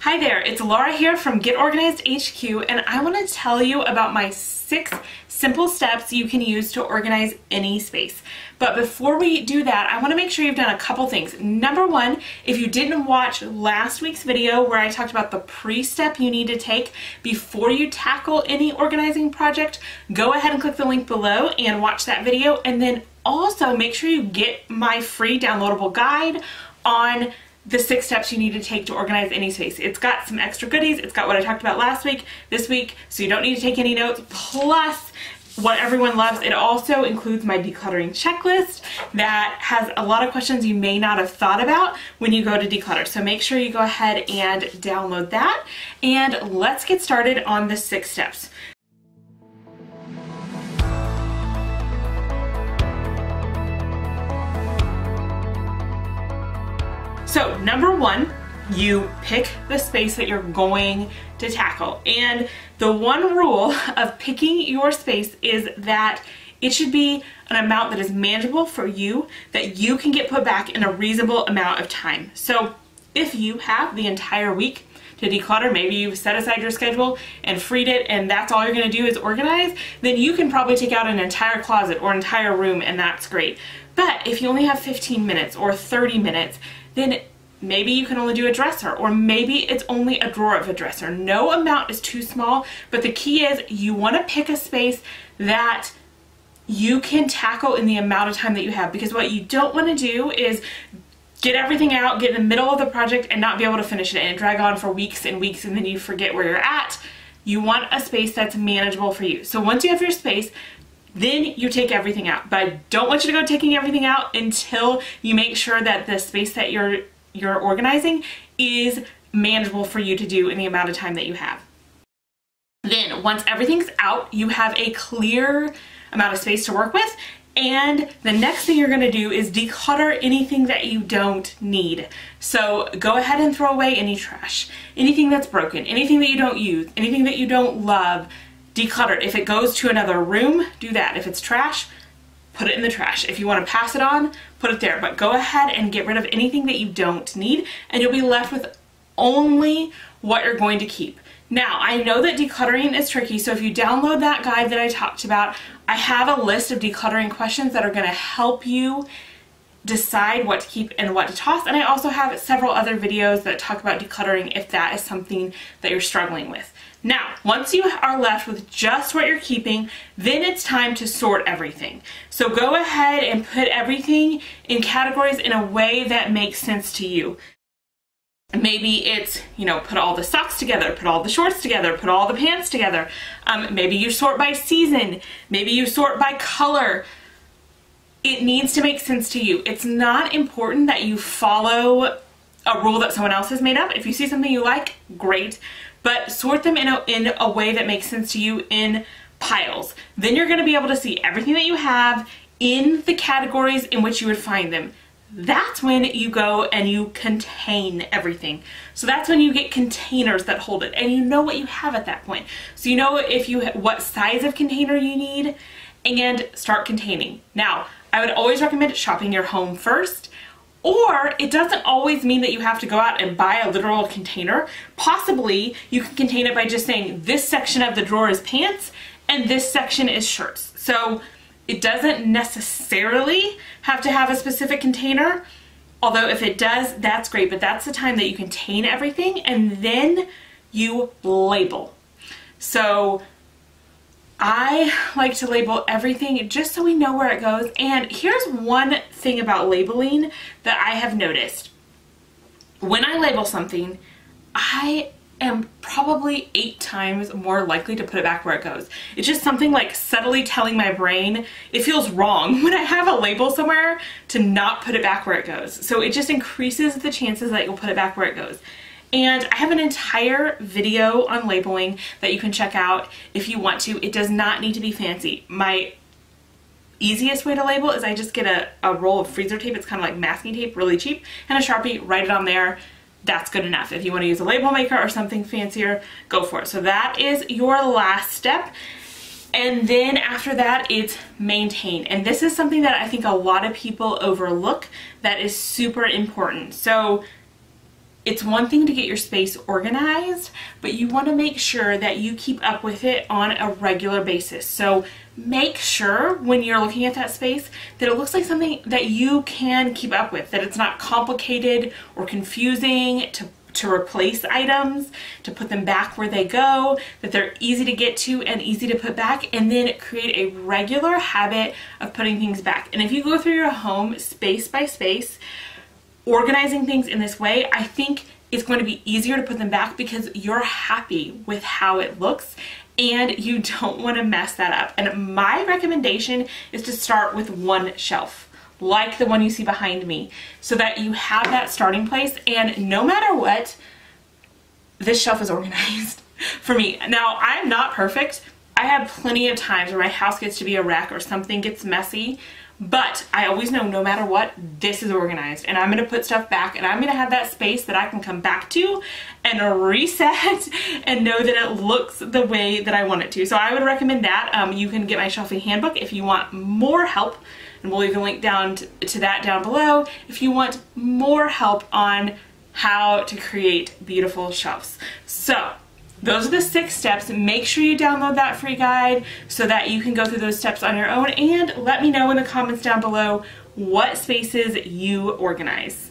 Hi there, it's Laura here from Get Organized HQ, and I want to tell you about my 6 simple steps you can use to organize any space. But before we do that, I want to make sure you've done a couple things. Number one, if you didn't watch last week's video where I talked about the pre-step you need to take before you tackle any organizing project, go ahead and click the link below and watch that video. And then also make sure you get my free downloadable guide on the 6 steps you need to take to organize any space. It's got some extra goodies. It's got what I talked about last week, this week, so you don't need to take any notes. Plus, what everyone loves, it also includes my decluttering checklist that has a lot of questions you may not have thought about when you go to declutter. So make sure you go ahead and download that. And let's get started on the 6 steps. So number one, you pick the space that you're going to tackle. And the one rule of picking your space is that it should be an amount that is manageable for you, that you can get put back in a reasonable amount of time. So if you have the entire week to declutter, maybe you've set aside your schedule and freed it and that's all you're gonna do is organize, then you can probably take out an entire closet or entire room and that's great. But if you only have 15 minutes or 30 minutes, then maybe you can only do a dresser, or maybe it's only a drawer of a dresser. No amount is too small, but the key is you want to pick a space that you can tackle in the amount of time that you have, because what you don't want to do is get everything out, get in the middle of the project and not be able to finish it and drag on for weeks and weeks and then you forget where you're at. You want a space that's manageable for you. So once you have your space, then you take everything out. But I don't want you to go taking everything out until you make sure that the space that you're organizing is manageable for you to do in the amount of time that you have. Then once everything's out, you have a clear amount of space to work with, and the next thing you're going to do is declutter anything that you don't need. So go ahead and throw away any trash, anything that's broken, anything that you don't use, anything that you don't love. Declutter. If it goes to another room, do that. If it's trash, put it in the trash. If you want to pass it on, put it there. But go ahead and get rid of anything that you don't need, and you'll be left with only what you're going to keep. Now, I know that decluttering is tricky, so if you download that guide that I talked about, I have a list of decluttering questions that are going to help you decide what to keep and what to toss. And I also have several other videos that talk about decluttering if that is something that you're struggling with. Now, once you are left with just what you're keeping, then it's time to sort everything. So go ahead and put everything in categories in a way that makes sense to you. Maybe it's, put all the socks together, put all the shorts together, put all the pants together. Maybe you sort by season, maybe you sort by color. It needs to make sense to you. It's not important that you follow a rule that someone else has made up. If you see something you like, great. But sort them in a way that makes sense to you in piles. Then you're going to be able to see everything that you have in the categories in which you would find them. That's when you go and you contain everything. So that's when you get containers that hold it, and you know what you have at that point. So you know what size of container you need, and start containing. Now, I would always recommend shopping your home first. Or it doesn't always mean that you have to go out and buy a literal container. Possibly you can contain it by just saying this section of the drawer is pants and this section is shirts. So it doesn't necessarily have to have a specific container, although if it does, that's great. But that's the time that you contain everything and then you label. So I like to label everything just so we know where it goes. And here's one thing about labeling that I have noticed. When I label something, I am probably 8 times more likely to put it back where it goes. It's just something like subtly telling my brain it feels wrong when I have a label somewhere to not put it back where it goes. So it just increases the chances that you'll put it back where it goes. And I have an entire video on labeling that you can check out if you want to. It does not need to be fancy. My easiest way to label is I just get a roll of freezer tape. It's kind of like masking tape, really cheap, and a Sharpie, write it on there. That's good enough. If you want to use a label maker or something fancier, go for it. So that is your last step. And then after that, it's maintain. And this is something that I think a lot of people overlook that is super important. So It's one thing to get your space organized, but you want to make sure that you keep up with it on a regular basis. So make sure when you're looking at that space that it looks like something that you can keep up with, that it's not complicated or confusing to replace items, to put them back where they go, that they're easy to get to and easy to put back, and then create a regular habit of putting things back. And if you go through your home space by space, organizing things in this way, I think it's going to be easier to put them back because you're happy with how it looks and you don't want to mess that up. And my recommendation is to start with one shelf, like the one you see behind me, so that you have that starting place, and no matter what, this shelf is organized for me. Now, I'm not perfect. I have plenty of times where my house gets to be a wreck or something gets messy, but I always know no matter what, this is organized, and I'm going to put stuff back, and I'm going to have that space that I can come back to and reset and know that it looks the way that I want it to. So I would recommend that. You can get my shelving handbook if you want more help, and we'll leave a link down to that down below if you want more help on how to create beautiful shelves. So those are the 6 steps. Make sure you download that free guide so that you can go through those steps on your own, and let me know in the comments down below what spaces you organize.